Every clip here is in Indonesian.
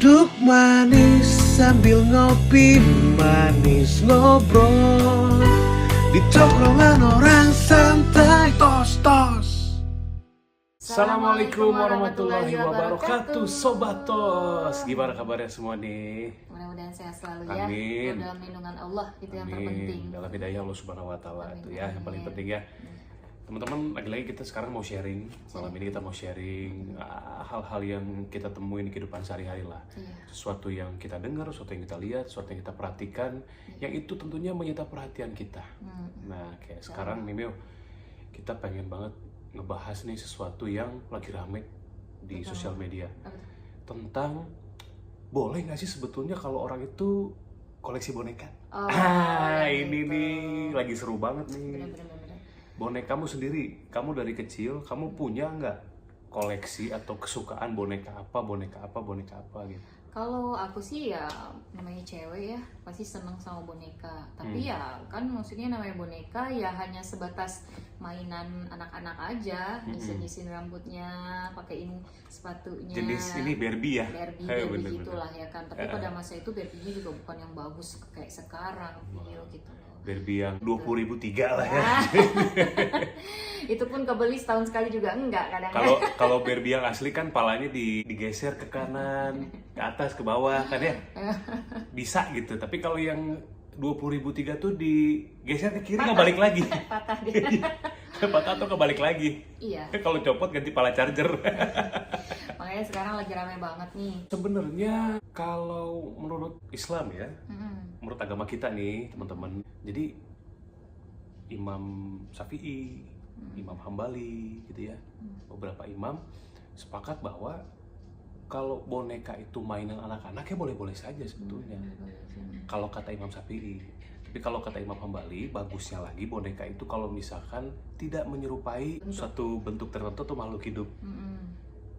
Duduk manis sambil ngopi manis ngobrol di tongkrongan orang santai tos. Assalamualaikum warahmatullahi wabarakatuh, Sobat Tos. Gimana kabarnya semua nih? Mudah-mudahan sehat selalu ya. Amin. Dalam lindungan Allah itu yang terpenting. Dalam hidayah Allah Subhanahu Wa Taala itu ya yang paling Amin. penting ya. Teman-teman, lagi-lagi kita sekarang mau sharing. Malam ini kita mau sharing hal-hal yang kita temuin di kehidupan sehari-hari lah. Iya. Sesuatu yang kita dengar, sesuatu yang kita lihat, sesuatu yang kita perhatikan, yang itu tentunya menyita perhatian kita. Nah, kayak sekarang nih Mio, kita pengen banget ngebahas nih sesuatu yang lagi rame di sosial media. Tentang boleh nggak sih sebetulnya kalau orang itu koleksi boneka? Oh, Ini gitu. nih lagi seru banget nih. Bener-bener. Bonekamu sendiri, kamu dari kecil, kamu punya nggak koleksi atau kesukaan boneka apa gitu? Kalau aku sih ya namanya cewek ya pasti seneng sama boneka. Tapi ya kan maksudnya namanya boneka ya hanya sebatas mainan anak-anak aja, nyisin rambutnya, pakein sepatunya. Jenis ini Barbie ya? Barbie Bener-bener. gitulah ya kan. Tapi pada masa itu Barbie-nya juga bukan yang bagus kayak sekarang, gitu loh. Barbie yang 20.003 lah ya. Itu pun kebeli setahun sekali juga enggak kadang. Kalau Barbie yang asli kan palanya digeser ke kanan, ke atas, ke bawah kan ya. Bisa gitu. Tapi kalau yang 20.003 tuh digeser ke kiri nggak balik lagi. Patah dia. Patah atau kebalik lagi. Iya. Kalau copot ganti pala charger. Makanya sekarang lagi rame banget nih. Sebenarnya kalau menurut Islam ya, menurut agama kita nih teman-teman, jadi Imam Syafi'i, Imam Hambali gitu ya, beberapa imam sepakat bahwa kalau boneka itu mainan anak-anak ya boleh-boleh saja sebetulnya. Kalau kata Imam Syafi'i. Tapi kalau kata Imam Hambali, bagusnya lagi boneka itu kalau misalkan tidak menyerupai suatu bentuk tertentu tuh makhluk hidup.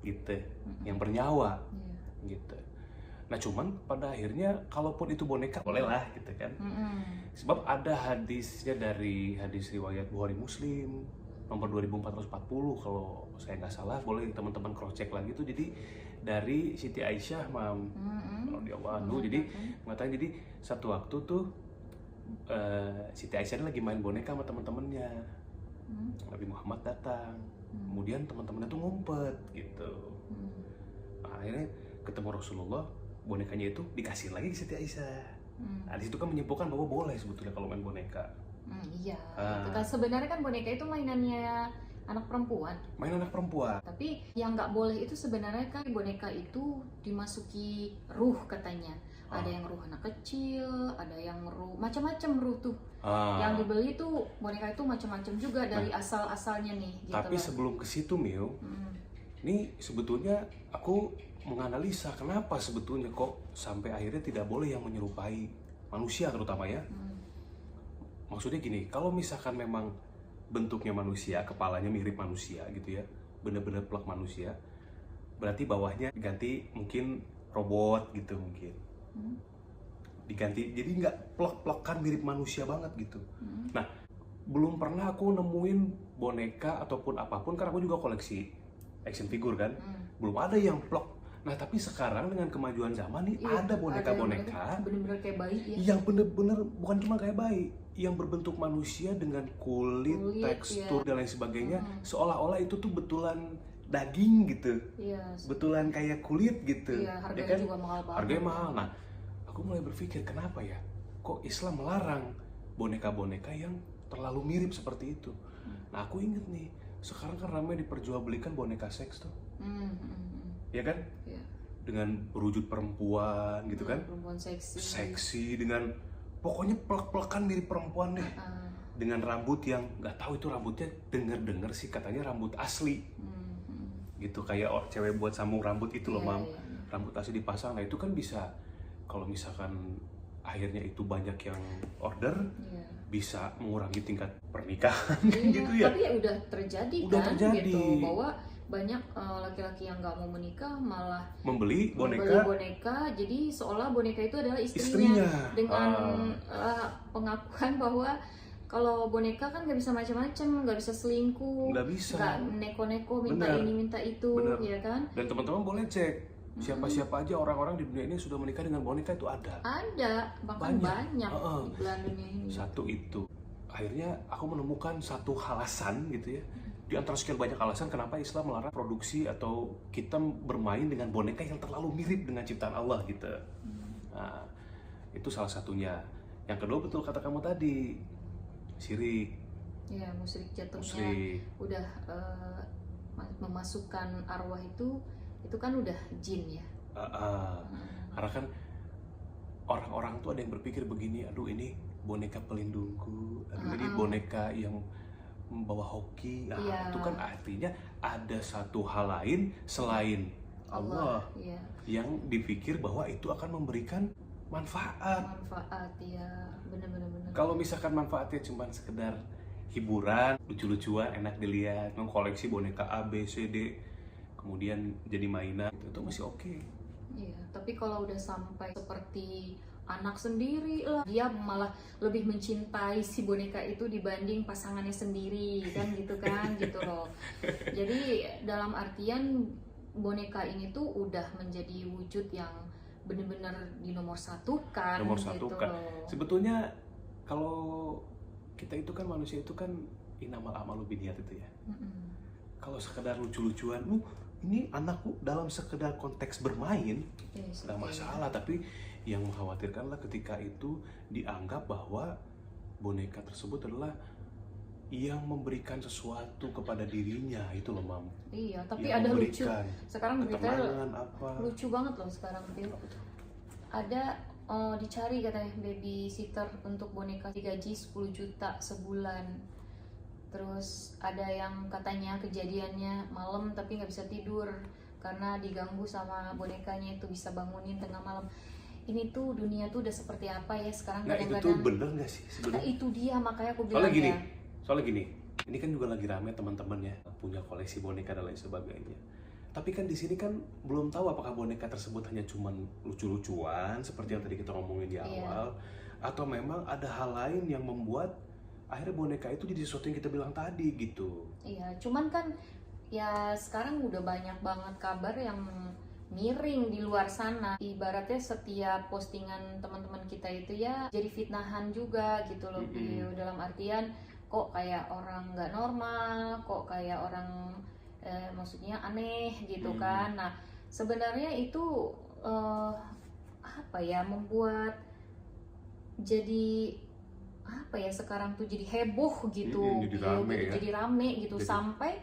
Gitu, yang bernyawa. Gitu. Nah cuman pada akhirnya kalaupun itu boneka boleh lah gitu kan. Sebab ada hadisnya dari hadis riwayat Bukhari Muslim nomor 2440 kalau saya nggak salah, boleh teman-teman cross check lagi tuh. Jadi dari Siti Aisyah radhiyallahu anha, jadi mengatakan jadi satu waktu tuh Siti Aisyah lagi main boneka sama teman-temannya. Nabi Muhammad datang, kemudian teman-temannya tuh ngumpet gitu. Nah, akhirnya ketemu Rasulullah, bonekanya itu dikasih lagi ke Siti Aisyah. Nah, di situ kan menyimpulkan bahwa boleh sebetulnya kalau main boneka. Iya. Itu kan sebenarnya kan boneka itu mainannya anak perempuan. Main anak perempuan. Tapi yang nggak boleh itu sebenarnya kan boneka itu dimasuki ruh katanya. Ada yang ruh anak kecil, ada yang ruh macam-macam ruh tuh. Yang dibeli tuh boneka itu macam-macam juga dari asal-asalnya nih. Gitu Tapi loh. sebelum ke situ Mio, ini sebetulnya aku menganalisa kenapa sebetulnya kok sampai akhirnya tidak boleh yang menyerupai manusia terutama ya. Maksudnya gini, kalau misalkan memang bentuknya manusia, kepalanya mirip manusia gitu ya, bener-bener plak manusia, berarti bawahnya diganti mungkin robot gitu mungkin. Diganti, jadi nggak plek-plekan mirip manusia banget gitu. Nah, belum pernah aku nemuin boneka ataupun apapun, karena aku juga koleksi action figure kan, belum ada yang plek. Nah, tapi sekarang dengan kemajuan zaman nih, ada boneka-boneka bener-bener kayak bayi ya. yang bener-bener bukan cuma kayak bayi, yang berbentuk manusia dengan kulit tekstur dan lain sebagainya, seolah-olah itu tuh betulan daging gitu. Iya. Betulan kayak kulit gitu. Iya, harganya ya kan? juga mahal banget. Harganya mahal. Nah, aku mulai berpikir kenapa ya kok Islam melarang boneka-boneka yang terlalu mirip seperti itu. Nah, aku inget nih, sekarang kan ramai diperjualbelikan boneka seks tuh. Ya kan? Iya. Dengan berwujud perempuan gitu kan? Perempuan seksi. Seksi dengan pokoknya plek-plekan mirip perempuan deh. Dengan rambut yang nggak tahu itu rambutnya, denger sih katanya rambut asli. Gitu kayak cewek buat sambung rambut itu loh, Mam. Rambut asli dipasang. Nah, itu kan bisa kalau misalkan akhirnya itu banyak yang order, bisa mengurangi tingkat pernikahan gitu ya. Tapi ya udah terjadi gitu, bahwa banyak laki-laki yang nggak mau menikah malah membeli boneka, jadi seolah boneka itu adalah istrinya. Dengan pengakuan bahwa kalau boneka kan nggak bisa macam-macam, nggak bisa selingkuh, nggak bisa, nggak neko-neko minta bener, ini minta itu, bener. Ya kan? Dan teman-teman boleh cek Siapa-siapa aja orang-orang di dunia ini sudah menikah dengan boneka itu ada. Ada, bahkan banyak di belahan dunia ini. Satu itu. Akhirnya aku menemukan satu alasan gitu ya. Di antara sekian banyak alasan kenapa Islam melarang produksi atau kita bermain dengan boneka yang terlalu mirip dengan ciptaan Allah gitu. Nah, itu salah satunya. Yang kedua betul kata kamu tadi, syirik. Ya, musyrik jatuhnya Musyrik. udah memasukkan arwah itu kan udah jin ya. Karena kan orang-orang tuh ada yang berpikir begini, aduh ini boneka pelindungku, aduh ini boneka yang membawa hoki. Nah, itu kan artinya ada satu hal lain selain Allah yang dipikir bahwa itu akan memberikan manfaat. Ya, benar-benar. Kalau misalkan manfaatnya cuma sekedar hiburan, lucu-lucuan, enak dilihat, mengkoleksi boneka A, B, C, D, kemudian jadi mainan, itu masih oke. Iya, tapi kalau udah sampai seperti anak sendiri lah, dia malah lebih mencintai si boneka itu dibanding pasangannya sendiri, kan gitu kan, gitu loh. Jadi dalam artian boneka ini tuh udah menjadi wujud yang benar-benar dinomorsatukan. Nomorsatukan. Gitu. Sebetulnya kalau kita itu kan manusia itu kan innamal a'malu binniyat itu ya. Kalau sekedar lucu-lucuan, ini anakku dalam sekedar konteks bermain nggak masalah, tapi yang mengkhawatirkanlah ketika itu dianggap bahwa boneka tersebut adalah yang memberikan sesuatu kepada dirinya, itu loh Mam. Iya, tapi yang ada lucu. Sekarang berita lucu banget loh sekarang berita. Ada dicari katanya babysitter untuk boneka digaji 10 juta sebulan. Terus ada yang katanya kejadiannya malam tapi nggak bisa tidur karena diganggu sama bonekanya, itu bisa bangunin tengah malam. Ini tuh dunia tuh udah seperti apa ya sekarang. Nah itu tuh bener nggak sih sebenarnya? Nah itu dia, makanya aku bilang soalnya gini, ini kan juga lagi rame teman-teman ya punya koleksi boneka dan lain sebagainya. Tapi kan di sini kan belum tahu apakah boneka tersebut hanya cuman lucu-lucuan seperti yang tadi kita ngomongin di awal, atau memang ada hal lain yang membuat akhirnya boneka itu jadi sesuatu yang kita bilang tadi gitu. Iya, cuman kan ya sekarang udah banyak banget kabar yang miring di luar sana. Ibaratnya setiap postingan teman-teman kita itu ya jadi fitnahan juga gitu loh. Dalam artian kok kayak orang nggak normal, kok kayak orang maksudnya aneh gitu kan. Nah sebenarnya itu apa ya, membuat jadi apa ya, sekarang tuh jadi heboh gitu, jadi rame gitu. Sampai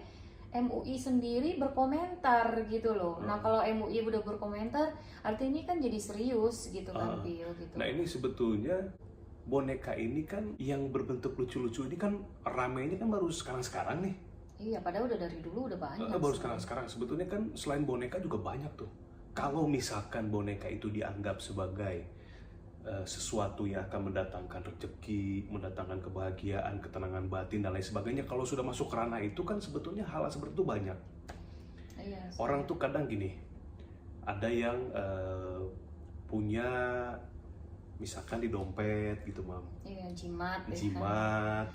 MUI sendiri berkomentar gitu loh. Nah kalau MUI udah berkomentar, artinya ini kan jadi serius gitu kan, Pil gitu. Nah ini sebetulnya boneka ini kan yang berbentuk lucu-lucu ini kan ramenya kan baru sekarang-sekarang nih. Iya, padahal udah dari dulu udah banyak. Baru sekarang-sekarang. Sebetulnya kan selain boneka juga banyak tuh. Kalau misalkan boneka itu dianggap sebagai sesuatu yang akan mendatangkan rezeki, mendatangkan kebahagiaan, ketenangan batin dan lain sebagainya, kalau sudah masuk ke ranah itu kan sebetulnya hal seperti itu banyak. Iya, orang tuh kadang gini, ada yang punya misalkan di dompet gitu Mam. Iya, jimat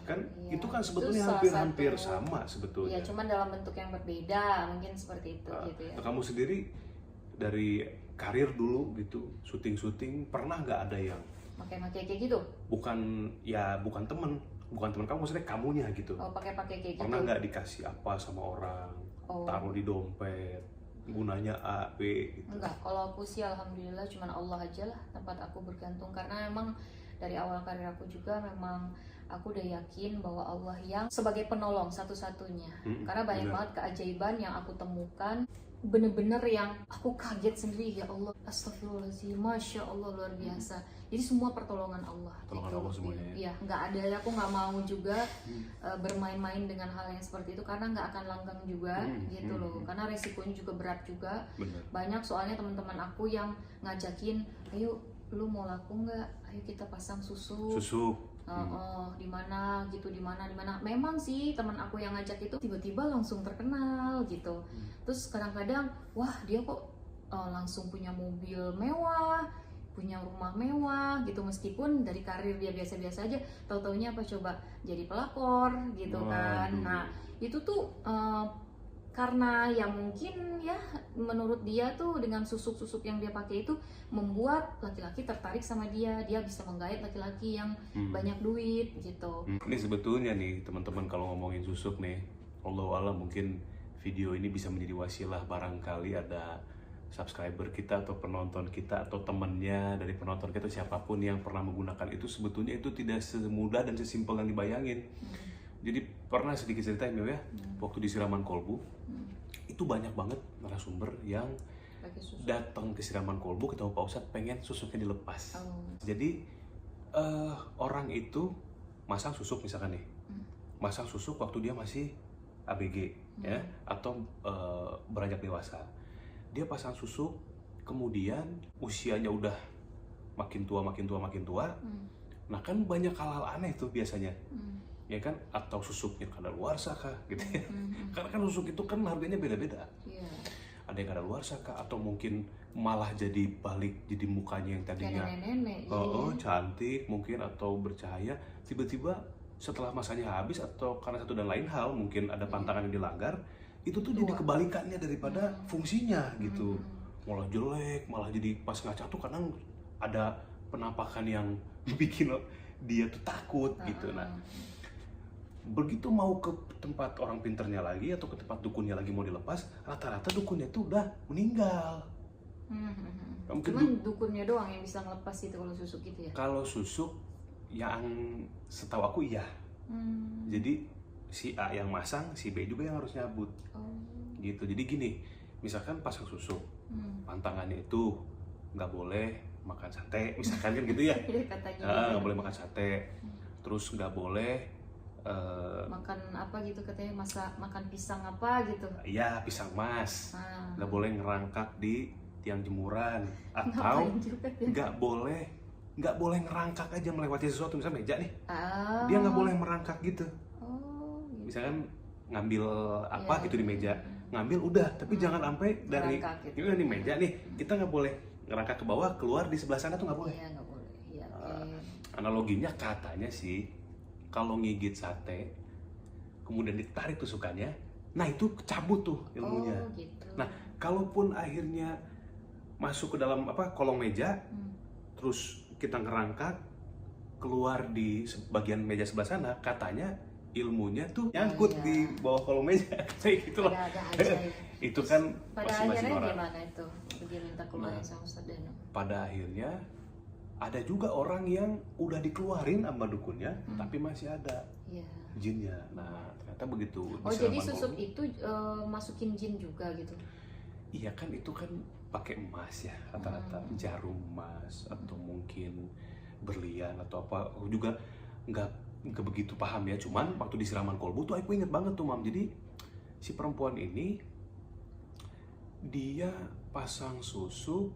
kan iya, itu kan sebetulnya hampir sama sebetulnya. Iya, cuman dalam bentuk yang berbeda mungkin seperti itu gitu ya. Kamu sendiri dari karir dulu gitu, syuting pernah nggak ada yang pakai kayak gitu? Bukan temen kamu, maksudnya kamunya gitu. Pakai kayak gitu. Pernah nggak dikasih apa sama orang, taruh di dompet, gunanya A, B gitu? Enggak, kalau aku sih alhamdulillah cuman Allah aja lah tempat aku bergantung, karena emang dari awal karir aku juga memang aku udah yakin bahwa Allah yang sebagai penolong satu-satunya. Karena banyak banget keajaiban yang aku temukan, bener-bener yang aku kaget sendiri, ya Allah, astagfirullahaladzim, Masya Allah, luar biasa. Jadi semua pertolongan Allah. Pertolongan gitu. Allah semuanya. Iya, nggak ada, aku nggak mau juga bermain-main dengan hal yang seperti itu, karena nggak akan langgeng juga gitu loh. Karena resikonya juga berat juga. Bener. Banyak soalnya teman-teman aku yang ngajakin, ayo lu mau laku nggak? Ayo kita pasang susu. Di mana gitu, di mana. Memang sih teman aku yang ngajak itu tiba-tiba langsung terkenal gitu. Terus kadang-kadang wah dia kok langsung punya mobil mewah, punya rumah mewah gitu, meskipun dari karir dia biasa-biasa aja. Tahu-taunya apa coba, jadi pelakor gitu kan. Nah itu tuh karena ya mungkin ya menurut dia tuh dengan susuk-susuk yang dia pakai itu membuat laki-laki tertarik sama dia bisa menggait laki-laki yang banyak duit gitu. Ini sebetulnya nih teman-teman, kalau ngomongin susuk nih, Allah mungkin video ini bisa menjadi wasilah, barangkali ada subscriber kita atau penonton kita atau temennya dari penonton kita, siapapun yang pernah menggunakan itu, sebetulnya itu tidak semudah dan sesimpel yang dibayangin. Jadi pernah sedikit cerita Mio ya, waktu di siraman kolbu itu banyak banget narasumber yang datang ke siraman kolbu ketemu Pak Ustadz pengen susuknya dilepas. Jadi orang itu masang susuk misalkan nih, masang susuk waktu dia masih ABG ya, atau beranjak dewasa. Dia pasang susuk, kemudian usianya udah makin tua, nah kan banyak hal-hal aneh tuh biasanya. Ya kan, atau susuknya kadaluarsa kah gitu ya. Karena kan susuk itu kan harganya beda-beda. Ada yang kadaluarsa kah, atau mungkin malah jadi balik, jadi mukanya yang tadinya cantik mungkin atau bercahaya, tiba-tiba setelah masanya habis atau karena satu dan lain hal, mungkin ada pantangan yang dilanggar, itu tuh jadi kebalikannya daripada fungsinya gitu. Malah jelek, malah jadi pas ngaca tuh kadang ada penampakan yang bikin dia tuh takut gitu. Nah, begitu mau ke tempat orang pinternya lagi atau ke tempat dukunnya lagi mau dilepas, rata-rata dukunnya tuh udah meninggal. Cuman dukunnya doang yang bisa ngelepas itu kalau susuk gitu ya? Kalau susuk yang setahu aku iya. Jadi si A yang masang, si B juga yang harus nyabut. Gitu. Jadi gini, misalkan pasang susuk, pantangannya itu nggak boleh makan sate, misalkan kan gitu ya. Nggak boleh makan sate. Terus nggak boleh makan apa gitu katanya, makan pisang apa gitu. Iya, pisang mas. Nggak boleh ngerangkak di tiang jemuran, atau nggak boleh ngerangkak aja melewati sesuatu, misalnya meja nih. Dia nggak boleh merangkak gitu. Misalkan ngambil apa gitu di meja, ngambil udah, tapi jangan sampai dari gitu. Ini di meja nih, kita nggak boleh ngerangkak ke bawah, keluar di sebelah sana tuh nggak boleh. Iya, nggak boleh. Ya, analoginya katanya sih, kalau ngigit sate kemudian ditarik tusukannya, nah itu cabut tuh ilmunya. Gitu. Nah, kalaupun akhirnya masuk ke dalam kolong meja, terus kita ngerangkak keluar di bagian meja sebelah sana, katanya ilmunya tuh nyangkut di bawah kolong meja. Kayak gitu loh. Itu kan pada masing-masing akhirnya orang. Gimana itu? Dia minta keluar sama Ustaz Danu. Pada akhirnya ada juga orang yang udah dikeluarin sama dukunnya, tapi masih ada jinnya. Nah, ternyata begitu. Jadi susuk itu masukin jin juga gitu? Iya kan, itu kan pakai emas ya, rata-rata jarum emas atau mungkin berlian atau apa. Aku juga nggak begitu paham ya. Cuman waktu di siraman kolbu tuh aku inget banget tuh Mam. Jadi si perempuan ini dia pasang susuk,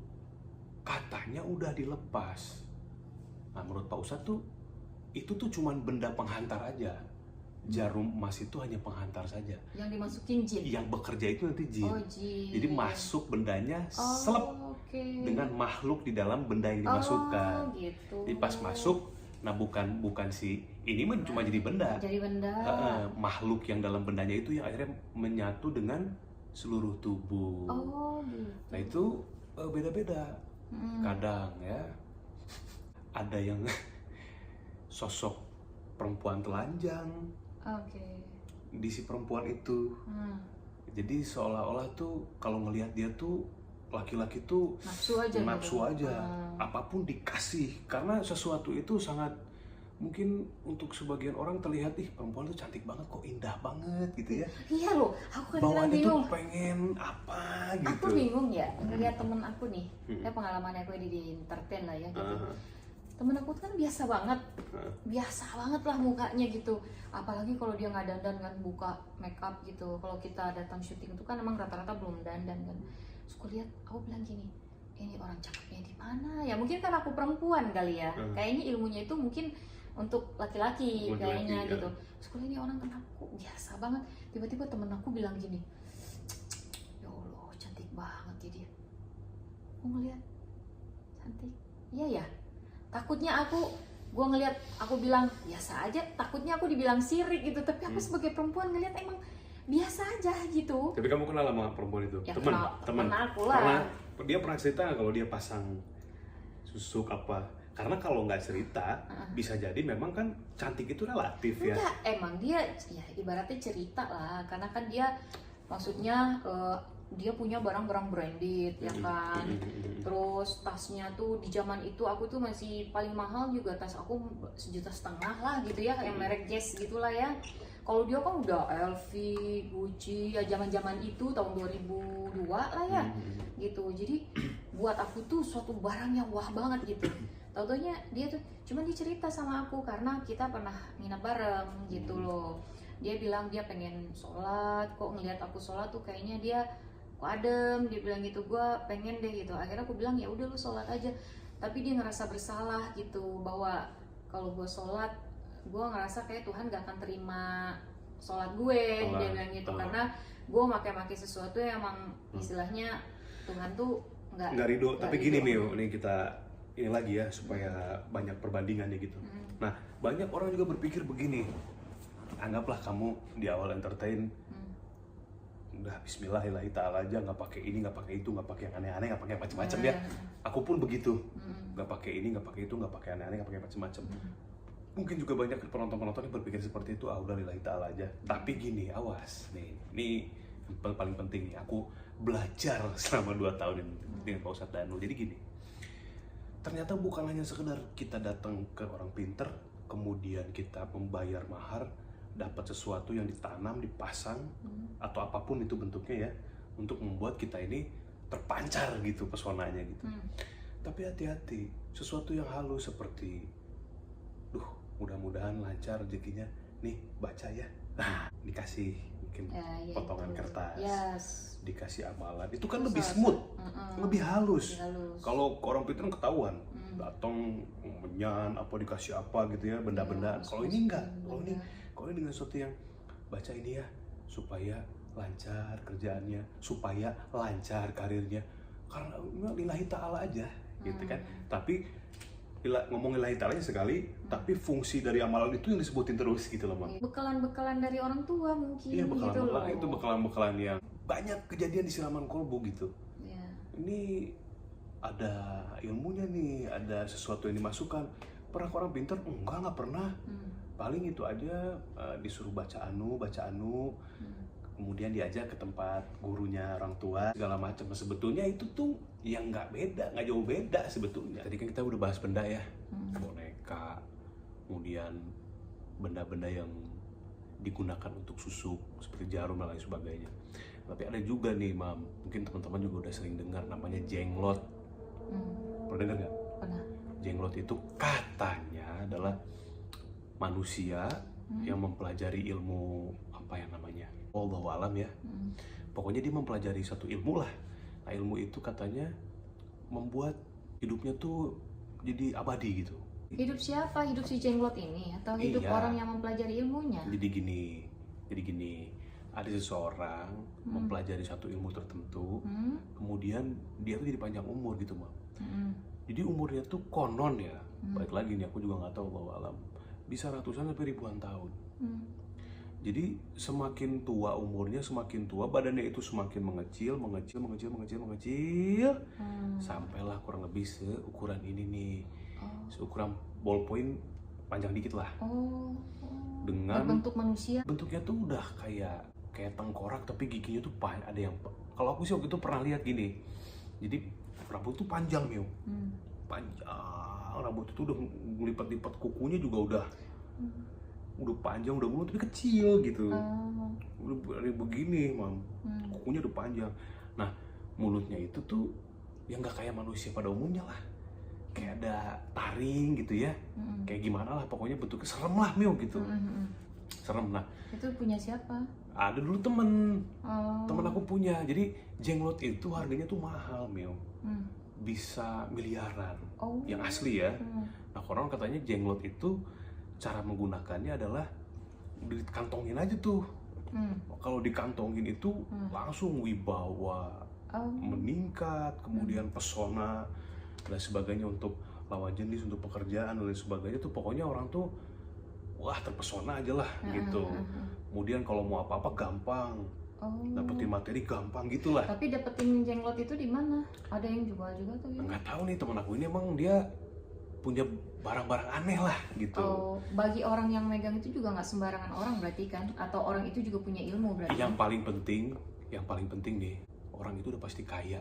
katanya udah dilepas. Nah, menurut Pak Ustadz tuh itu tuh cuman benda penghantar aja. Jarum emas itu hanya penghantar saja. Yang dimasukin jin? Yang bekerja itu nanti jin. Jin. Jadi masuk bendanya selep dengan makhluk di dalam benda yang dimasukkan. Gitu. Jadi pas masuk, nah bukan si ini mah cuma jadi benda. Jadi benda. Makhluk yang dalam bendanya itu yang akhirnya menyatu dengan seluruh tubuh. Gitu. Nah itu beda-beda. Kadang ya ada yang sosok perempuan telanjang di si perempuan itu. Jadi seolah-olah tuh kalau ngelihat dia tuh laki-laki tuh nafsu aja. Apapun dikasih, karena sesuatu itu sangat mungkin untuk sebagian orang terlihat, perempuan tuh cantik banget, kok indah banget gitu ya. Iya loh, aku bawaannya bingung. Tuh pengen apa gitu. Aku bingung ya, ngeliat temen aku nih, pengalaman aku di entertain lah ya gitu. Temen aku kan biasa banget lah mukanya gitu. Apalagi kalau dia nggak dandan kan, buka make up gitu. Kalau kita datang syuting itu kan emang rata-rata belum dandan kan. Terus aku lihat, aku bilang gini, ini orang cakepnya di mana ya? Mungkin kan aku perempuan kali ya. Kayaknya ilmunya itu mungkin untuk laki-laki kayaknya gitu. Terus aku lihat ini orang kenapa kok biasa banget. Tiba-tiba temen aku bilang gini, ya Allah cantik banget ya dia. Aku ngeliat cantik, iya ya. Takutnya gue ngeliat, aku bilang biasa aja, takutnya aku dibilang sirik gitu. Tapi aku sebagai perempuan ngeliat emang biasa aja gitu. Tapi kamu kenal sama perempuan itu? Ya, Teman? kenal pula. Dia pernah cerita nggak kalau dia pasang susuk apa? Karena kalau nggak cerita, bisa jadi memang kan cantik itu relatif ya. Enggak, emang dia ya ibaratnya cerita lah, karena kan dia maksudnya dia punya barang-barang branded ya kan. Terus tasnya tuh di zaman itu aku tuh masih paling mahal juga tas aku 1,5 juta lah gitu ya, yang merek Guess gitulah ya. Kalau dia kan udah LV, Gucci ya zaman-zaman itu tahun 2002 lah ya. Gitu. Jadi buat aku tuh suatu barang yang wah banget gitu. Tau-taunya dia tuh cuman dia cerita sama aku karena kita pernah nginep bareng gitu loh. Dia bilang dia pengen sholat, kok ngelihat aku sholat tuh kayaknya dia kok adem, dia bilang gitu. Gua pengen deh gitu. Akhirnya aku bilang ya udah lu sholat aja. Tapi dia ngerasa bersalah gitu bahwa kalau gue sholat, gue ngerasa kayak Tuhan gak akan terima sholat gue. Dia bilang gitu karena gue pakai sesuatu yang emang istilahnya Tuhan tuh nggak ridho. Tapi gini Mio, ini kita ini lagi ya supaya banyak perbandingannya gitu. Nah, banyak orang juga berpikir begini. Anggaplah kamu di awal entertain, udah Bismillahirrahmanirrahim ta'ala aja, nggak pakai ini, nggak pakai itu, nggak pakai yang aneh-aneh, nggak pakai macam-macam ya. Aku pun begitu, nggak pakai ini, nggak pakai itu, nggak pakai aneh-aneh, nggak pakai macam-macam. Mungkin juga banyak penonton-penonton yang berpikir seperti itu, udah lillahi ta'ala aja. Tapi gini, awas nih, ini paling penting nih. Aku belajar selama 2 tahun ini dengan Pak Ustadz Danu. Jadi gini. Ternyata bukan hanya sekedar kita datang ke orang pinter, kemudian kita membayar mahar, dapat sesuatu yang ditanam, dipasang, atau apapun itu bentuknya ya, untuk membuat kita ini terpancar gitu pesonanya gitu. Tapi hati-hati, sesuatu yang halus seperti, mudah-mudahan lancar rezekinya, nih baca ya, dikasih mungkin potongan kertas, dikasih amalan, itu kan lebih smooth, lebih halus. Kalau orang pintar ketahuan, datang menyan apa dikasih apa gitu ya, benda-benda. Kalau ini enggak, kalau ini dengan sesuatu yang baca ini ya, supaya lancar kerjaannya, supaya lancar karirnya, karena lillahi ta'ala aja gitu kan. Tapi ngomong lillahi ta'ala sekali, tapi fungsi dari amalan itu yang disebutin terus gitu loh Bang. Bekalan-bekalan dari orang tua mungkin. Iya, bekalan-bekalan gitu, itu bekalan-bekalan yang banyak kejadian di siraman kolbu gitu. Ini ada ilmunya nih, ada sesuatu yang dimasukkan. Pernah orang pinter? Enggak pernah. Paling itu aja disuruh baca anu, kemudian diajak ke tempat gurunya orang tua segala macam. Sebetulnya itu tuh yang nggak jauh beda sebetulnya. Tadi kan kita udah bahas benda ya, boneka, kemudian benda-benda yang digunakan untuk susuk seperti jarum dan lain sebagainya. Tapi ada juga nih Mam, mungkin teman-teman juga udah sering dengar namanya jenglot. Pernah dengar nggak? Pernah. Jenglot itu katanya adalah manusia yang mempelajari ilmu apa yang namanya, wallahu alam ya. Pokoknya dia mempelajari satu ilmu lah. Nah, ilmu itu katanya membuat hidupnya tuh jadi abadi gitu. Hidup siapa? Hidup si jenglot ini atau hidup orang yang mempelajari ilmunya? Jadi gini, ada seseorang mempelajari satu ilmu tertentu, kemudian dia tuh jadi panjang umur gitu Mam. Jadi umurnya tuh konon ya, baik lagi nih aku juga nggak tahu wallahu alam, bisa ratusan sampai ribuan tahun. Jadi semakin tua umurnya, semakin tua badannya itu semakin mengecil, sampailah kurang lebih seukuran ini nih, seukuran ballpoint panjang dikit lah. Dengan bentuk manusia. Bentuknya tuh udah kayak tengkorak, tapi giginya tuh ada yang. Kalau aku sih waktu itu pernah lihat gini. Jadi rambut tuh panjang Mio, panjang rambut itu udah ngelipat-lipat, kukunya juga udah panjang, udah mulus tapi kecil gitu. Udah begini Mam, kukunya udah panjang. Nah mulutnya itu tuh yang nggak kayak manusia pada umumnya lah, kayak ada taring gitu ya, kayak gimana lah pokoknya bentuknya serem lah Mio gitu. Serem. Nah itu punya siapa? Ada dulu temen aku punya. Jadi jenglot itu harganya tuh mahal Mio, bisa miliaran, yang asli ya. Nah orang katanya jenglot itu cara menggunakannya adalah dikantongin aja tuh. Kalau dikantongin itu langsung wibawa meningkat, kemudian pesona dan sebagainya untuk lawan jenis, untuk pekerjaan dan sebagainya tuh pokoknya orang tuh wah terpesona aja lah gitu. Kemudian kalau mau apa-apa gampang, dapetin materi gampang gitulah. Tapi dapetin jenglot itu di mana? Ada yang jual juga tuh ya? Nggak tahu nih, temen aku ini emang dia punya barang-barang aneh lah gitu. Oh, bagi orang yang megang itu juga nggak sembarangan orang berarti kan? Atau orang itu juga punya ilmu berarti? Yang paling penting nih, orang itu udah pasti kaya.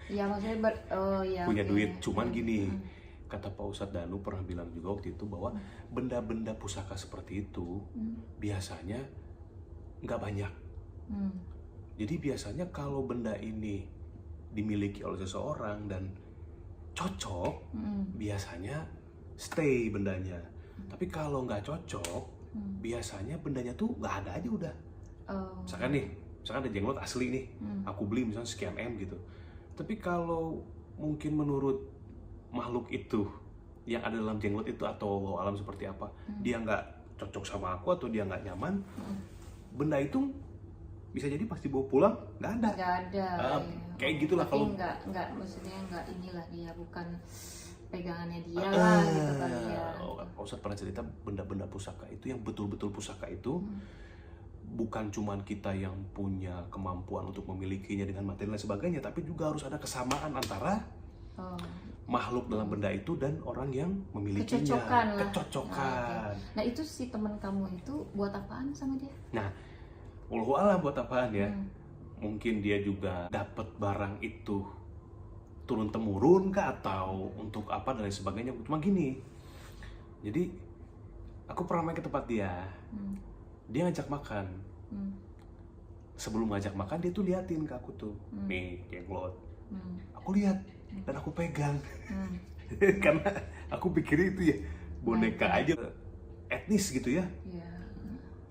Ya maksudnya ya, punya duit. Cuman gini, kata Pak Ustadz Danu pernah bilang juga waktu itu bahwa benda-benda pusaka seperti itu biasanya nggak banyak. Jadi biasanya kalau benda ini dimiliki oleh seseorang dan cocok, biasanya stay bendanya. Tapi kalau nggak cocok, biasanya bendanya tuh nggak ada aja udah. Misalkan ada jenglot asli nih, aku beli misalnya sekian M gitu. Tapi kalau mungkin menurut makhluk itu yang ada dalam jenglot itu atau alam seperti apa, dia nggak cocok sama aku atau dia nggak nyaman, benda itu bisa jadi pasti bawa pulang nggak ada. Nggak ada. Kayak gitulah kalau. Nggak maksudnya nggak inilah dia bukan pegangannya dia lah gitu kali ya. Pak Ustadz pernah cerita benda-benda pusaka itu yang betul-betul pusaka itu. Bukan cuman kita yang punya kemampuan untuk memilikinya dengan materi dan sebagainya, tapi juga harus ada kesamaan antara makhluk dalam benda itu dan orang yang memilikinya. Kecocokan. Nah itu si teman kamu itu buat apaan sama dia? Nah, wallahu a'lam buat apaan ya? Mungkin dia juga dapat barang itu turun temurun kah atau untuk apa dan lain sebagainya. Cuma gini, jadi aku pernah main ke tempat dia. Dia ngajak makan. Sebelum ngajak makan dia tuh liatin ke aku tuh, nih jenglot. Aku lihat dan aku pegang. Karena aku pikir itu ya boneka aja etnis gitu ya.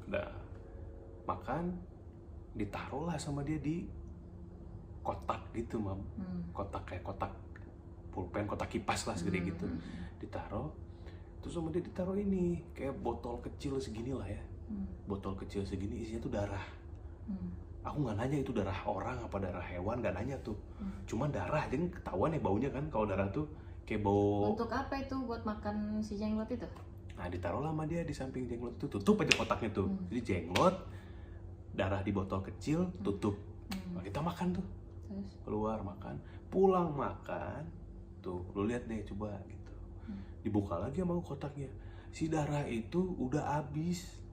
Nah, makan ditaruhlah sama dia di kotak gitu, Mam. Kotak kayak kotak pulpen, kotak kipas lah segede gitu. Ditaruh. Terus sama dia ditaruh ini kayak botol kecil segini lah ya. Botol kecil segini isinya tuh darah. Aku nggak nanya itu darah orang apa darah hewan, nggak nanya tuh. Cuman darah, jadi ketahuan ya baunya kan kalau darah tuh kayak bau. Untuk apa itu? Buat makan si jenglot itu? Nah ditaruh sama dia di samping jenglot itu, tutup aja kotaknya tuh. Jadi jenglot, darah di botol kecil, tutup. Nah, kita makan tuh. Terus? Keluar makan, pulang makan. Tuh, lu lihat deh coba gitu. Dibuka lagi sama kotaknya. Si darah itu udah habis.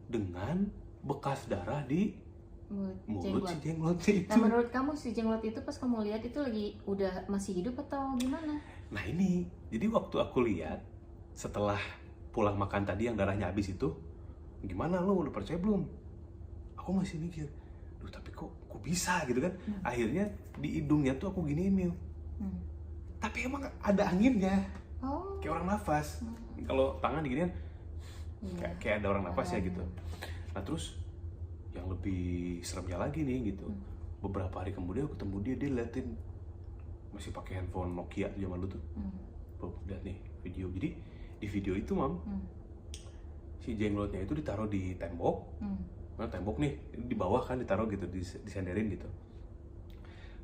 Dengan bekas darah di mulut si jenglotnya itu. Nah menurut kamu si jenglot itu pas kamu lihat itu lagi udah masih hidup atau gimana? Nah ini, jadi waktu aku lihat setelah pulang makan tadi yang darahnya habis itu, gimana lo udah percaya belum? Aku masih mikir, duh tapi kok bisa gitu kan? Akhirnya di hidungnya tuh aku giniin Mil. Tapi emang ada anginnya, kayak orang nafas. Kalau tangan diginiin kayak ada orang nafas ya gitu. Nah terus yang lebih seremnya lagi nih gitu, beberapa hari kemudian aku ketemu dia liatin masih pakai handphone Nokia zaman dulu tuh. Lihat nih video, jadi di video itu Mam, si jenglotnya itu ditaruh di tembok. Nah tembok nih di bawah kan ditaruh gitu, disenderin gitu.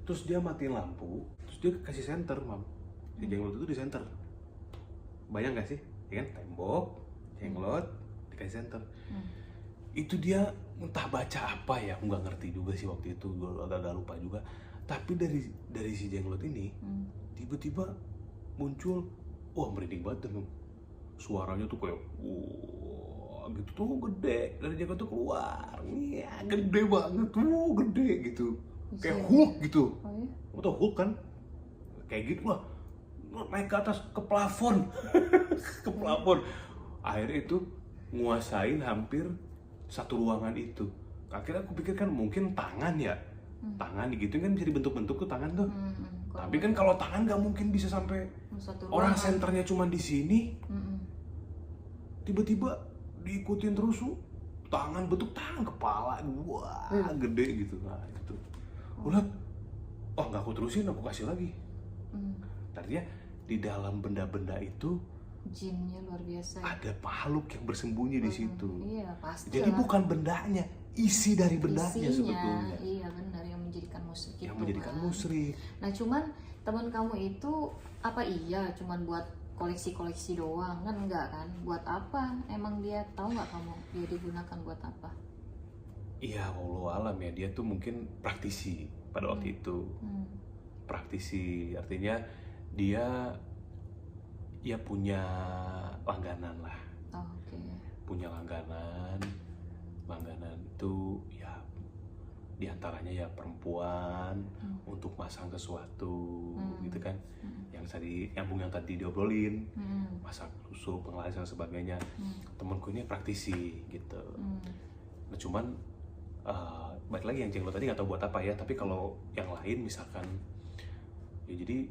Terus dia matiin lampu, terus dia kasih senter Mam. Si jenglot itu di senter. Bayang gak sih? Ya kan tembok, jenglot dikasih center. Itu dia entah baca apa ya, aku nggak ngerti juga sih waktu itu, gue agak lupa juga. Tapi dari si jenglot ini tiba-tiba muncul, wah merinding banget tuh. Suaranya tuh kayak wah gitu tuh, gede dari jenglot tuh keluar, ya gede banget tuh, gede gitu, kayak Hulk gitu. Kamu tau Hulk kan? Kayak gitu lah, naik ke atas ke plafon. Ke plafon. Akhirnya itu nguasain hampir satu ruangan itu. Akhirnya aku pikir kan mungkin tangan ya, tangan gitu kan bisa dibentuk-bentuk tuh tangan tuh. Tapi kan kalau tangan nggak mungkin bisa sampai orang senternya cuma di sini. Tiba-tiba diikutin terus tuh tangan, bentuk tangan, kepala, wah gede gitu. Nah itu, udah, oh nggak aku terusin, aku kasih lagi. Tadinya di dalam benda-benda itu jinnya luar biasa ya? Ada makhluk yang bersembunyi di situ. Iya pasti. Jadi lah. bukan bendanya, isi dari bendanya sebetulnya. Iya benar, yang menjadikan musyrik. Yang menjadikan musyrik. Nah cuman teman kamu itu apa iya cuman buat koleksi-koleksi doang kan, enggak kan? Buat apa? Emang dia tahu nggak kamu dia digunakan buat apa? Iya, wallahu alam ya, dia tuh mungkin praktisi pada waktu itu. Praktisi artinya dia ya punya langganan lah. Oke. Punya langganan itu ya diantaranya ya perempuan untuk masang sesuatu gitu kan, yang tadi yang tadi diobrolin, masak susu, penglaris dan sebagainya. Temenku ini praktisi gitu. Nah cuman balik lagi yang cenglo tadi nggak tahu buat apa ya, tapi kalau yang lain misalkan ya jadi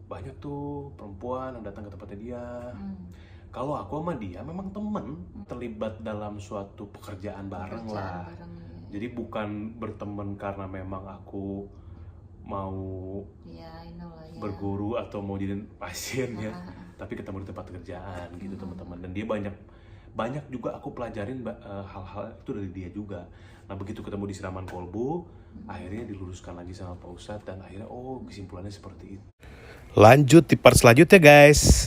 banyak tuh perempuan yang datang ke tempatnya dia. Kalau aku sama dia memang temen, terlibat dalam suatu pekerjaan bareng lah. Jadi bukan berteman karena memang aku mau berguru atau mau jadi pasien ya, tapi ketemu di tempat kerjaan gitu teman-teman. Dan dia banyak juga aku pelajarin hal-hal itu dari dia juga. Nah begitu ketemu di siraman kolbu, akhirnya diluruskan lagi sama Pak Ustadz dan akhirnya kesimpulannya seperti itu. Lanjut di part selanjutnya guys.